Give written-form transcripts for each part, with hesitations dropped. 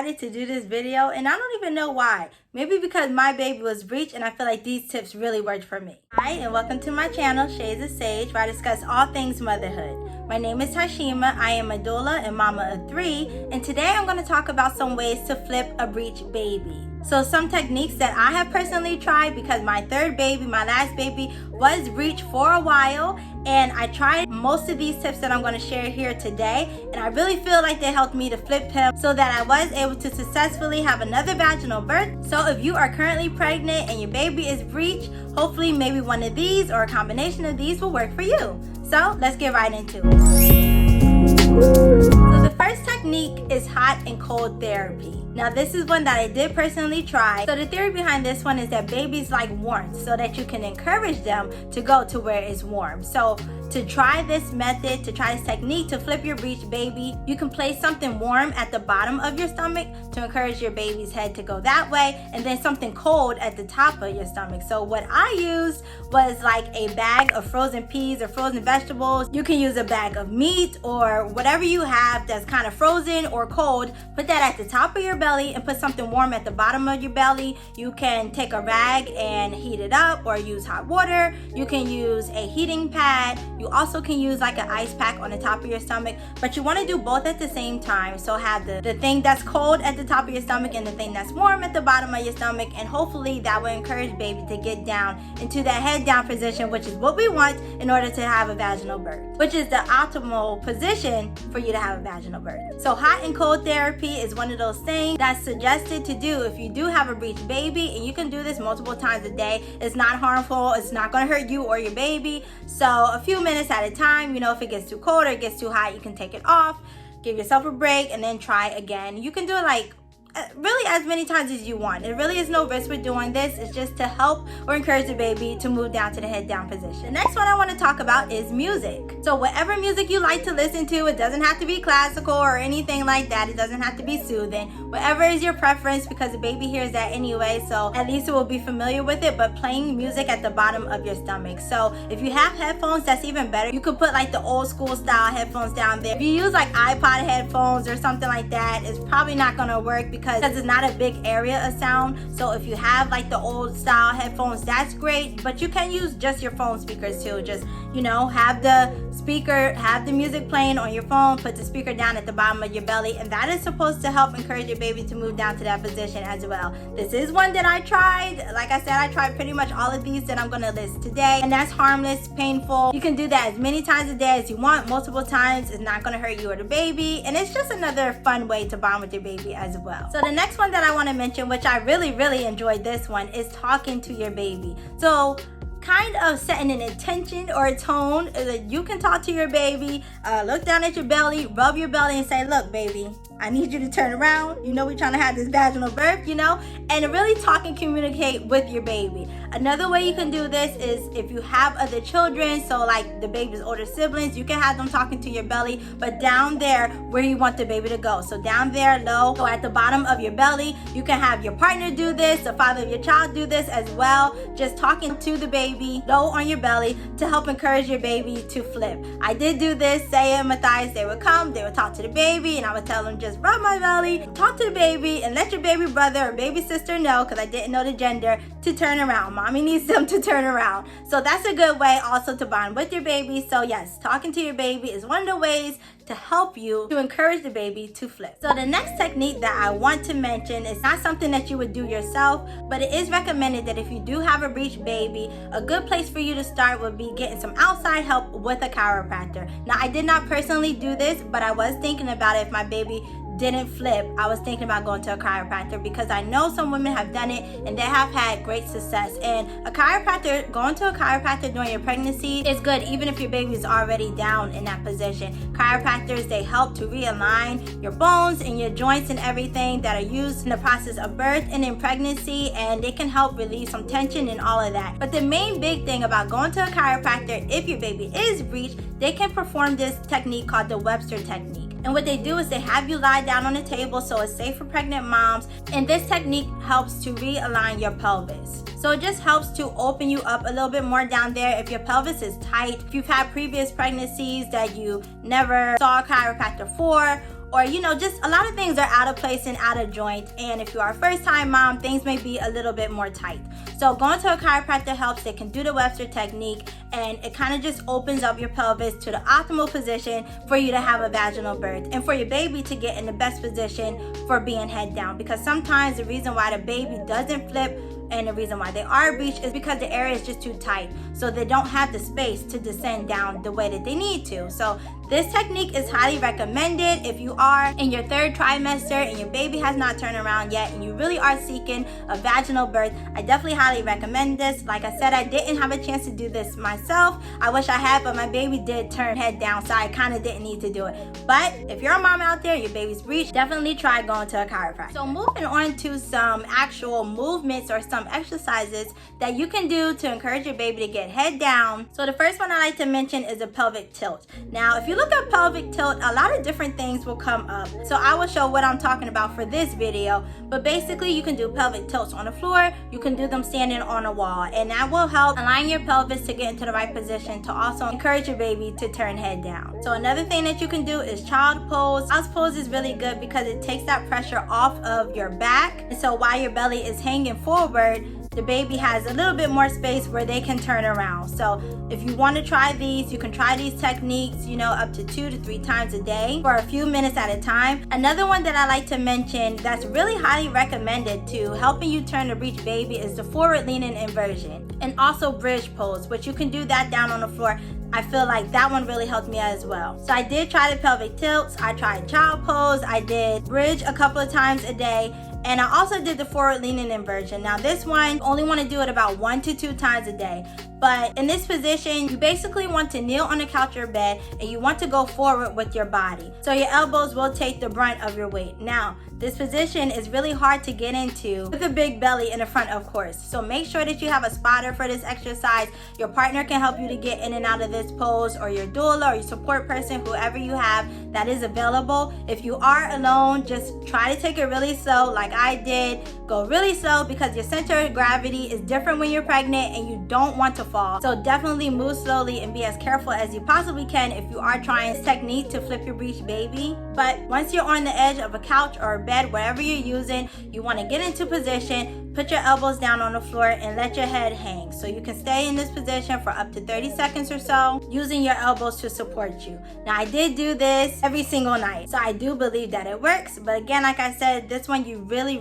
decided to do this video, and I don't even know why. Maybe because my baby was breech and I feel like these tips really worked for me. Hi, and welcome to my channel, Shades of Sage, where I discuss all things motherhood. My name is Tashima, I am a doula and mama of 3, and today I'm going to talk about some ways to flip a breech baby. So some techniques that I have personally tried, because my third baby, my last baby, was breech for a while, and I tried most of these tips that I'm going to share here today, and I really feel like they helped me to flip him so that I was able to successfully have another vaginal birth. So if you are currently pregnant and your baby is breech, hopefully maybe one of these or a combination of these will work for you. So let's get right into it. So the first technique is hot and cold therapy. Now this is one that I did personally try. So the theory behind this one is that babies like warmth, so that you can encourage them to go to where it's warm. So to try this method, to try this technique to flip your breech baby, you can place something warm at the bottom of your stomach to encourage your baby's head to go that way, and then something cold at the top of your stomach. So what I used was like a bag of frozen peas or frozen vegetables. You can use a bag of meat or whatever you have that's kind of frozen or cold. Put that at the top of your belly and put something warm at the bottom of your belly. You can take a rag and heat it up or use hot water. You can use a heating pad. You also can use like an ice pack on the top of your stomach, but you want to do both at the same time. So have the thing that's cold at the top of your stomach and the thing that's warm at the bottom of your stomach, and hopefully that will encourage baby to get down into that head down position, which is what we want in order to have a vaginal birth, which is the optimal position for you to have a vaginal birth. So hot and cold therapy is one of those things that's suggested to do if you do have a breech baby, and you can do this multiple times a day. It's not harmful, it's not going to hurt you or your baby. So a few minutes at a time, if it gets too cold or it gets too hot, you can take it off, give yourself a break, and then try again. You can do it like really as many times as you want. There really is no risk with doing this. It's just to help or encourage the baby to move down to the head down position. The next one I want to talk about is music. So whatever music you like to listen to, it doesn't have to be classical or anything like that. It doesn't have to be soothing. Whatever is your preference, because the baby hears that anyway, so at least it will be familiar with it. But playing music at the bottom of your stomach. So if you have headphones, that's even better. You could put like the old school style headphones down there. If you use like iPod headphones or something like that, it's probably not going to work because it's not a big area of sound. So if you have like the old style headphones, that's great, but you can use just your phone speakers too. Just have the speaker, have the music playing on your phone, put the speaker down at the bottom of your belly, and that is supposed to help encourage your baby to move down to that position as well. This is one that I tried. Like I said, I tried pretty much all of these that I'm going to list today, and that's harmless, painful. You can do that as many times a day as you want, multiple times. It's not going to hurt you or the baby, and it's just another fun way to bond with your baby as well. So the next one that I want to mention, which I really enjoyed this one, is talking to your baby. So kind of setting an intention or a tone that you can talk to your baby, look down at your belly, rub your belly and say, look baby, I need you to turn around. We're trying to have this vaginal birth, and really talk and communicate with your baby. Another way you can do this is if you have other children, so like the baby's older siblings, you can have them talking to your belly, but down there where you want the baby to go. So down there low, so at the bottom of your belly. You can have your partner do this, the father of your child do this as well, just talking to the baby low on your belly to help encourage your baby to flip. I did do this. Saya and Matthias, they would come, they would talk to the baby, and I would tell them just rub my belly, talk to the baby, and let your baby brother or baby sister know, because I didn't know the gender, to turn around. Mommy needs them to turn around. So that's a good way also to bond with your baby. So yes, talking to your baby is one of the ways to help you to encourage the baby to flip. So the next technique that I want to mention is not something that you would do yourself, but it is recommended that if you do have a breech baby, a good place for you to start would be getting some outside help with a chiropractor. Now I did not personally do this, but I was thinking about it. If my baby didn't flip, I was thinking about going to a chiropractor, because I know some women have done it and they have had great success. And going to a chiropractor during your pregnancy is good, even if your baby is already down in that position. Chiropractors, they help to realign your bones and your joints and everything that are used in the process of birth and in pregnancy, and they can help relieve some tension and all of that. But the main big thing about going to a chiropractor, if your baby is breech, they can perform this technique called the Webster technique. And what they do is they have you lie down on the table, so it's safe for pregnant moms. And this technique helps to realign your pelvis. So it just helps to open you up a little bit more down there if your pelvis is tight. If you've had previous pregnancies that you never saw a chiropractor for, or just a lot of things are out of place and out of joint. And if you are a first-time mom, things may be a little bit more tight. So going to a chiropractor helps. They can do the Webster technique, and it kind of just opens up your pelvis to the optimal position for you to have a vaginal birth and for your baby to get in the best position for being head down. Because sometimes the reason why the baby doesn't flip and the reason why they are breech is because the area is just too tight, so they don't have the space to descend down the way that they need to. So this technique is highly recommended if you are in your third trimester and your baby has not turned around yet and you really are seeking a vaginal birth. I definitely highly recommend this. Like I said, I didn't have a chance to do this myself. I wish I had, but my baby did turn head down, so I kind of didn't need to do it. But if you're a mom out there, your baby's breech, definitely try going to a chiropractor. So moving on to some actual movements or some exercises that you can do to encourage your baby to get head down. So the first one I like to mention is a pelvic tilt. Now, if you look up pelvic tilt, a lot of different things will come up. So I will show what I'm talking about for this video. But basically, you can do pelvic tilts on the floor. You can do them standing on a wall, and that will help align your pelvis to get into the right position to also encourage your baby to turn head down. So another thing that you can do is child pose. Child's pose is really good because it takes that pressure off of your back. And so while your belly is hanging forward, the baby has a little bit more space where they can turn around. So if you want to try these, you can try these techniques, up to 2 to 3 times a day for a few minutes at a time. Another one that I like to mention that's really highly recommended to helping you turn the breech baby is the forward leaning inversion, and also bridge pose, which you can do that down on the floor. I feel like that one really helped me as well. So I did try the pelvic tilts, I tried child pose, I did bridge a couple of times a day, and I also did the forward leaning inversion. Now this one, you only want to do it about 1 to 2 times a day. But in this position, you basically want to kneel on the couch or bed, and you want to go forward with your body. So your elbows will take the brunt of your weight. Now, this position is really hard to get into with a big belly in the front, of course. So make sure that you have a spotter for this exercise. Your partner can help you to get in and out of this pose, or your doula or your support person, whoever you have that is available. If you are alone, just try to take it really slow like I did. Go really slow because your center of gravity is different when you're pregnant and you don't want to fall. So definitely move slowly and be as careful as you possibly can if you are trying this technique to flip your breech baby. But once you're on the edge of a couch or a bed, whatever you're using, you want to get into position, put your elbows down on the floor, and let your head hang. So you can stay in this position for up to 30 seconds or so, using your elbows to support you. Now I did do this every single night, so I do believe that it works. But again, like I said, this one you really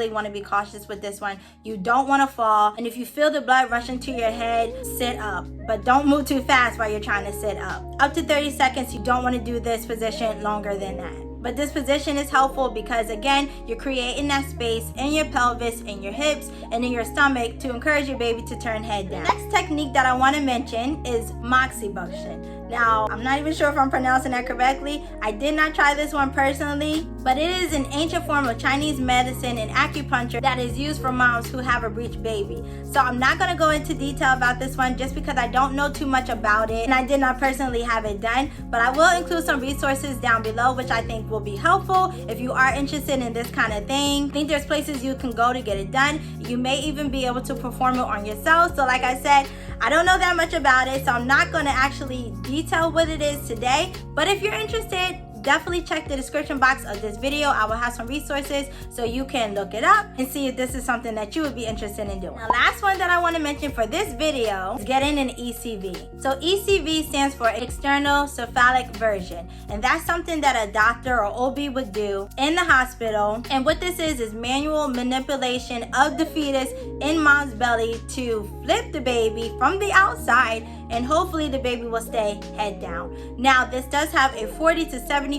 want to be cautious with this one. You don't want to fall, and if you feel the blood rushing to your head, sit up. But don't move too fast while you're trying to sit up. Up to 30 seconds, you don't want to do this position longer than that. But this position is helpful because, again, you're creating that space in your pelvis, in your hips, and in your stomach to encourage your baby to turn head down. The next technique that I want to mention is Moxibustion. Now, I'm not even sure if I'm pronouncing that correctly. I did not try this one personally, but it is an ancient form of Chinese medicine and acupuncture that is used for moms who have a breech baby. So I'm not going to go into detail about this one just because I don't know too much about it and I did not personally have it done, but I will include some resources down below which I think will be helpful if you are interested in this kind of thing. I think there's places you can go to get it done. You may even be able to perform it on yourself. So like I said, I don't know that much about it, so I'm not going to actually detail what it is today, but if you're interested, definitely check the description box of this video. I will have some resources so you can look it up and see if this is something that you would be interested in doing. Now, last one that I want to mention for this video is getting an ECV. So ECV stands for external cephalic version, and that's something that a doctor or OB would do in the hospital. And what this is manual manipulation of the fetus in mom's belly to flip the baby from the outside, and hopefully the baby will stay head down. Now, this does have a 40 to 70%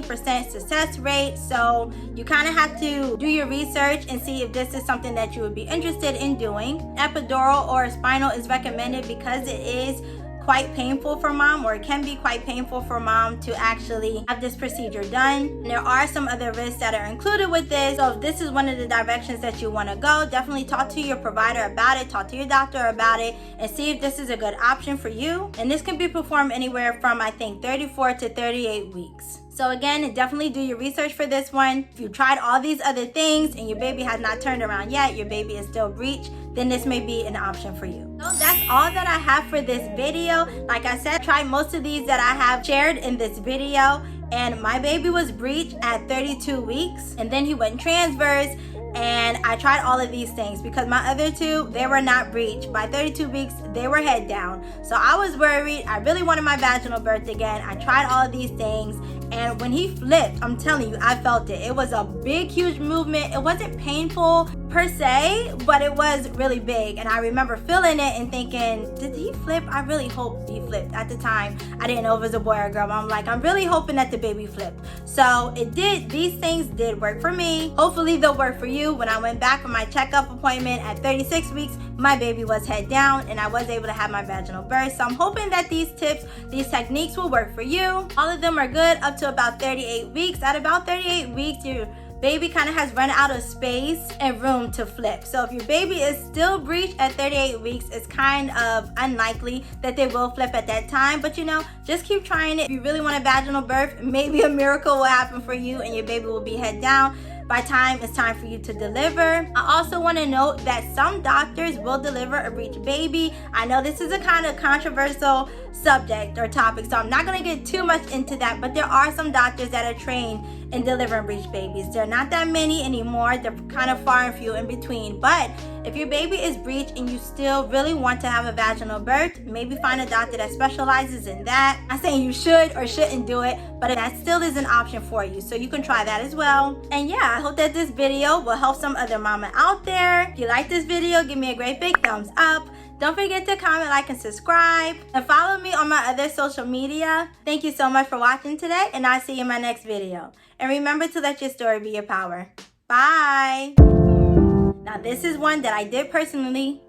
success rate, so you kind of have to do your research and see if this is something that you would be interested in doing. Epidural or spinal is recommended because it is quite painful for mom, or it can be quite painful for mom to actually have this procedure done. And there are some other risks that are included with this. So if this is one of the directions that you want to go, definitely talk to your provider about it, talk to your doctor about it, and see if this is a good option for you. And this can be performed anywhere from, I think, 34 to 38 weeks. So again, definitely do your research for this one. If you tried all these other things and your baby has not turned around yet, your baby is still breech, then this may be an option for you. So that's all that I have for this video. Like I said, try most of these that I have shared in this video. and my baby was breech at 32 weeks, and then he went transverse. And I tried all of these things because my other two, they were not breech. By 32 weeks, they were head down. So I was worried. I really wanted my vaginal birth again. I tried all of these things. And when he flipped, I'm telling you, I felt it. It was a big, huge movement. It wasn't painful per se, but it was really big. And I remember feeling it and thinking, did he flip? I really hope he flipped. At the time, I didn't know if it was a boy or a girl. I'm like, I'm really hoping that the baby flipped. So it did. These things did work for me. Hopefully they'll work for you. When I went back for my checkup appointment at 36 weeks, my baby was head down and I was able to have my vaginal birth. So I'm hoping that these tips, these techniques will work for you. All of them are good up to about 38 weeks. At about 38 weeks, your baby kind of has run out of space and room to flip. So if your baby is still breech at 38 weeks, it's kind of unlikely that they will flip at that time. But you know, just keep trying it. If you really want a vaginal birth, maybe a miracle will happen for you and your baby will be head down by time it's time for you to deliver. I also want to note that some doctors will deliver a breech baby. I know this is a kind of controversial subject or topic, so I'm not going to get too much into that, but there are some doctors that are trained in delivering breech babies. There are not that many anymore. They're kind of far and few in between. But if your baby is breech and you still really want to have a vaginal birth, maybe find a doctor that specializes in that. I'm not saying you should or shouldn't do it, but that still is an option for you. So you can try that as well. And yeah, I hope that this video will help some other mama out there. If you like this video, give me a great big thumbs up. Don't forget to comment, like, and subscribe. And follow me on my other social media. Thank you so much for watching today, and I'll see you in my next video. And remember to let your story be your power. Bye. Now, this is one that I did personally.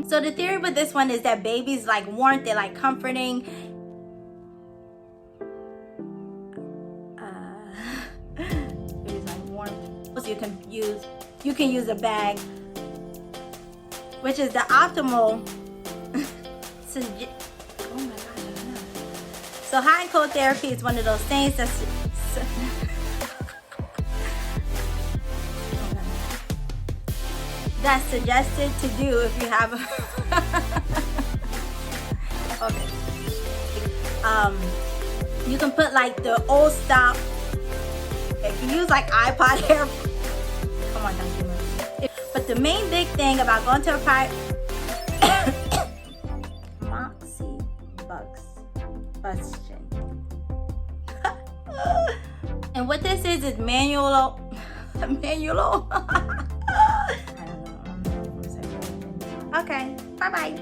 So the theory with this one is that babies like warmth, they like comforting. Babies like warmth. So you can use a bag, which is the optimal. Oh my gosh, I don't know. So hot and cold therapy is one of those things that's suggested to do if you have a okay. You can put like the old style. If you use like iPod hair. Come on, don't do it. But the main big thing about going to a private Moxibustion. And what this is manual. I don't know. Okay, bye-bye.